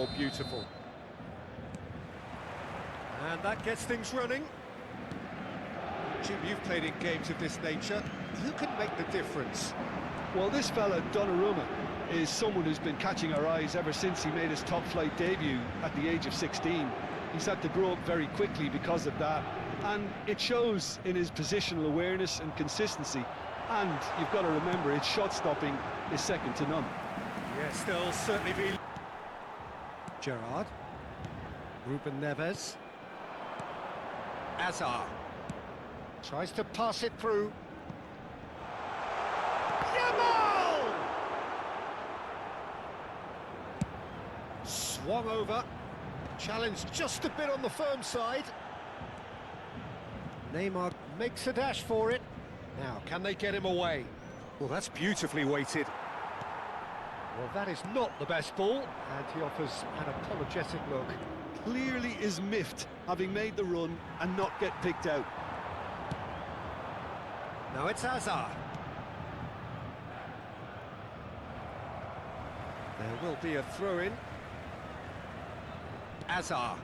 more beautiful. And that gets things running. Jim, you've played in games of this nature. Who can make the difference? Well, this fella, Donnarumma, is someone who's been catching our eyes ever since he made his top-flight debut at the age of 16. He's had to grow up very quickly because of that, and it shows in his positional awareness and consistency. And you've got to remember, his shot-stopping is second to none. Yes, there'll certainly be... Gerrard. Ruben Neves. Azar. Tries to pass it through. Yamal! Swung over. Challenged just a bit on the firm side. Neymar makes a dash for it. Now, can they get him away? Well, that's beautifully weighted. Well, that is not the best ball, and he offers an apologetic look. Clearly is miffed, having made the run and not get picked out. Now it's Azar. There will be a throw-in. Azar.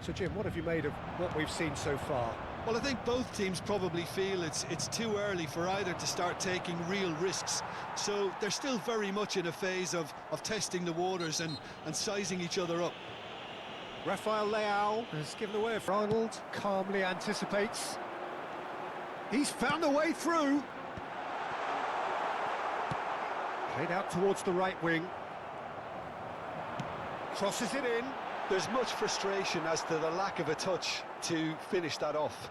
So, Jim, what have you made of what we've seen so far? Well, I think both teams probably feel it's too early for either to start taking real risks. So they're still very much in a phase of testing the waters and sizing each other up. Rafael Leao has given away. Arnold calmly anticipates. He's found a way through. Played out towards the right wing. Crosses it in. There's much frustration as to the lack of a touch to finish that off.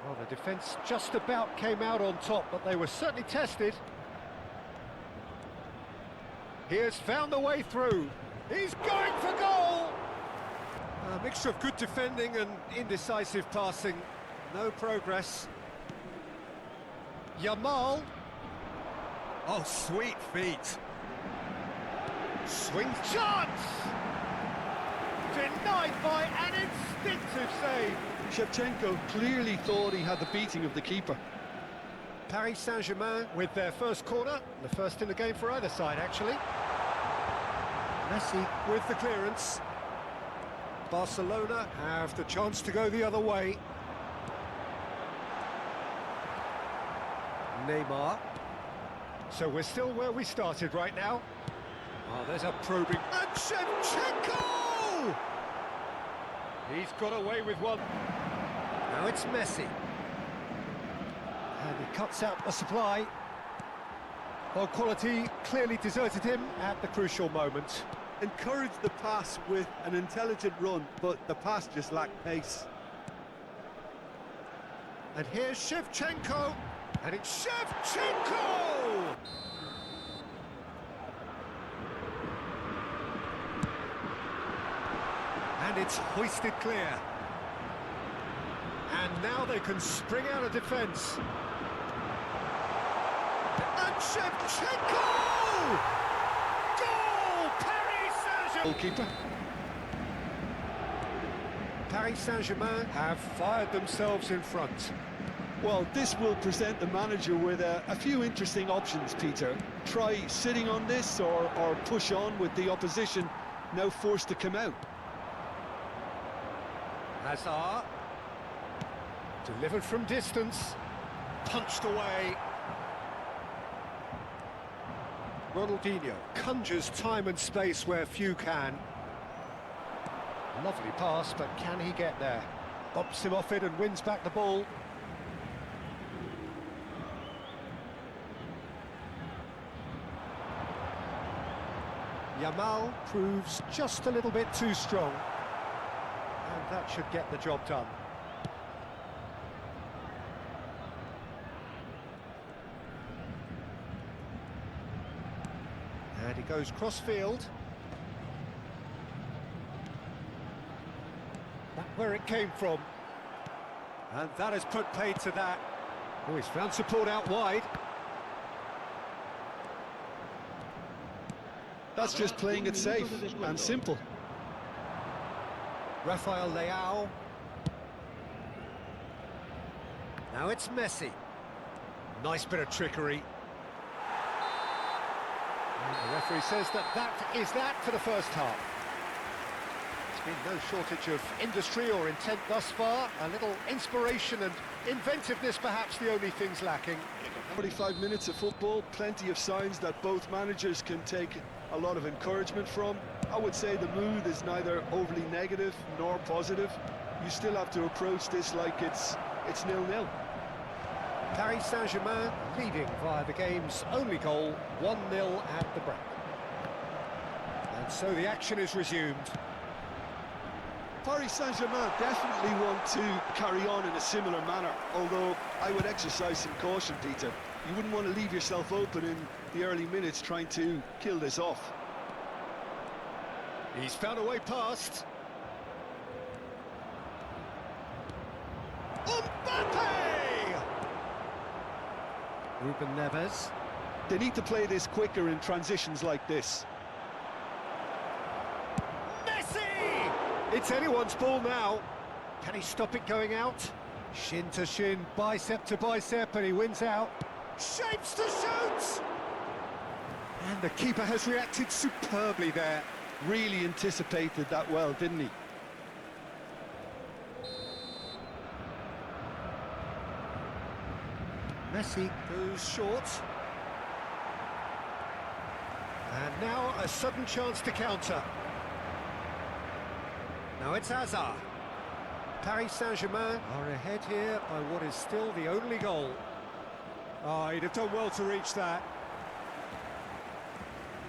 Well, the defence just about came out on top, but they were certainly tested. He has found a way through. He's going for goal! A mixture of good defending and indecisive passing. No progress. Yamal. Oh, sweet feet. Swing chance! Denied by an instinctive save. Shevchenko clearly thought he had the beating of the keeper. Paris Saint-Germain with their first corner, the first in the game for either side, actually. Messi with the clearance. Barcelona have the chance to go the other way. Neymar. So we're still where we started right now. Oh, there's a probing... And Shevchenko! He's got away with one. Now it's Messi. And he cuts out the supply. Well, quality clearly deserted him at the crucial moment. Encouraged the pass with an intelligent run, but the pass just lacked pace. And here's Shevchenko. And it's Shevchenko! And it's hoisted clear. And now they can spring out of defence. And Shevchenko! Goal! Paris Saint-Germain! Goalkeeper. Paris Saint-Germain have fired themselves in front. Well, this will present the manager with a few interesting options, Peter. Try sitting on this or push on with the opposition now forced to come out. Hazard. Delivered from distance. Punched away. Ronaldinho conjures time and space where few can. Lovely pass, but can he get there? Bumps him off it and wins back the ball. Yamal proves just a little bit too strong. And that should get the job done. And he goes cross-field. That's where it came from. And that has put paid to that. Oh, he's found support out wide. That's just playing it safe and simple. Rafael Leao. Now it's Messi. Nice bit of trickery. The referee says that is that for the first half. There's been no shortage of industry or intent thus far. A little inspiration and inventiveness perhaps the only things lacking. 45 minutes of football, plenty of signs that both managers can take a lot of encouragement from. I would say the mood is neither overly negative nor positive. You still have to approach this like it's 0-0. Paris Saint-Germain leading via the game's only goal, 1-0 at the break. And so the action is resumed. Paris Saint-Germain definitely want to carry on in a similar manner, although I would exercise some caution, Peter. You wouldn't want to leave yourself open in the early minutes trying to kill this off. He's found a way past. Mbappe! Ruben Neves. They need to play this quicker in transitions like this. Messi! It's anyone's ball now. Can he stop it going out? Shin to shin, bicep to bicep, and he wins out. Shapes to shoot! And the keeper has reacted superbly there. Really anticipated that well, didn't he? Messi goes short. And now a sudden chance to counter. Now it's Hazard. Paris Saint-Germain are ahead here by what is still the only goal. Oh, he'd have done well to reach that.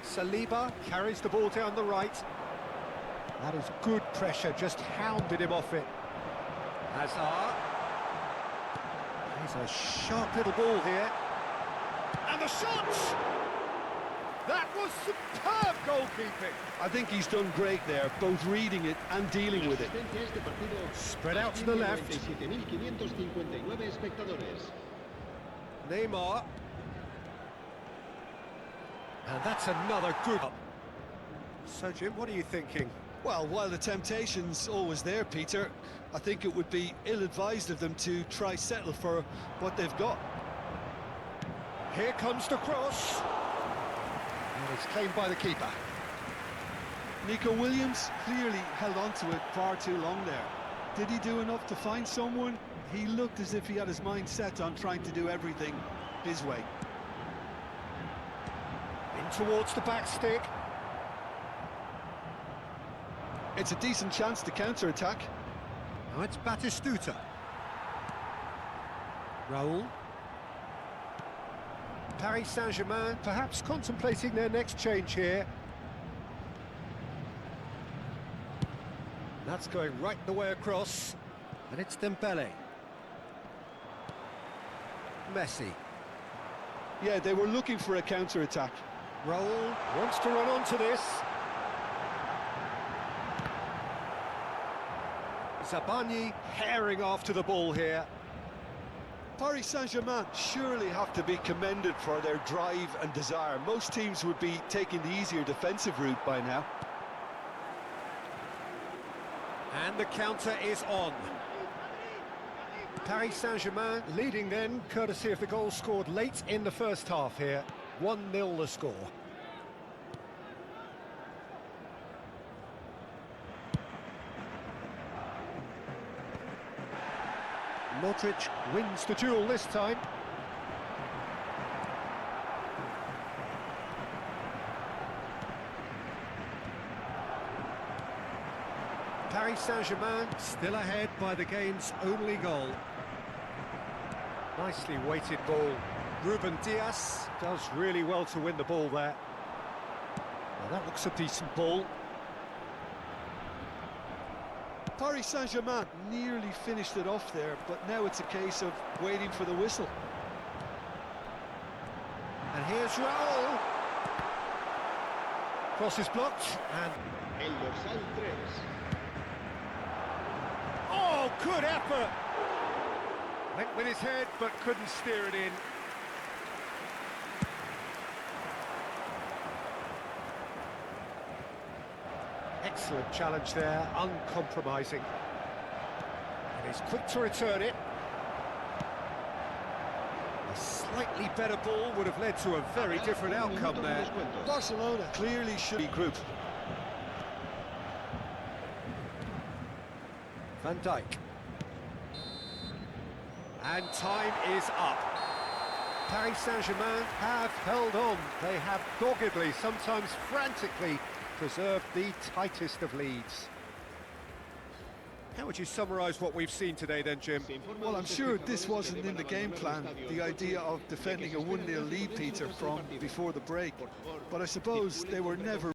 Saliba carries the ball down the right. That is good pressure, just hounded him off it. Hazard. He's a sharp little ball here. And the shot! That was superb goalkeeping. I think he's done great there, both reading it and dealing with it. Spread out to the left. Neymar. And that's another good... So, Jim, what are you thinking? Well, while the temptation's always there, Peter, I think it would be ill-advised of them to try settle for what they've got. Here comes the cross. And it's claimed by the keeper. Nico Williams clearly held on to it far too long there. Did he do enough to find someone? He looked as if he had his mind set on trying to do everything his way. In towards the back stick. It's a decent chance to counter-attack. Now it's Batistuta. Raul. Paris Saint-Germain perhaps contemplating their next change here. That's going right the way across. And it's Dembele. Messi. Yeah, they were looking for a counter-attack. Raul wants to run onto this. Zabani herring after the ball here. Paris Saint-Germain surely have to be commended for their drive and desire. Most teams would be taking the easier defensive route by now. And the counter is on. Paris Saint-Germain leading then, courtesy of the goal scored late in the first half here. 1-0 the score. Modric wins the duel this time. Paris Saint-Germain still ahead by the game's only goal. Nicely weighted ball. Ruben Dias does really well to win the ball there. Well, that looks a decent ball. Paris Saint-Germain nearly finished it off there, but now it's a case of waiting for the whistle. And here's Raul. Cross is blocked, and... Oh, good effort! Went with his head, but couldn't steer it in. Excellent challenge there, uncompromising. And he's quick to return it. A slightly better ball would have led to a very different outcome there. Barcelona clearly should be grouped. Van Dijk. And time is up. Paris Saint-Germain have held on. They have doggedly, sometimes frantically, preserved the tightest of leads. How would you summarise what we've seen today then, Jim? Well, I'm sure this wasn't in the game plan, the idea of defending a 1-0 lead, Peter, from before the break. But I suppose they were never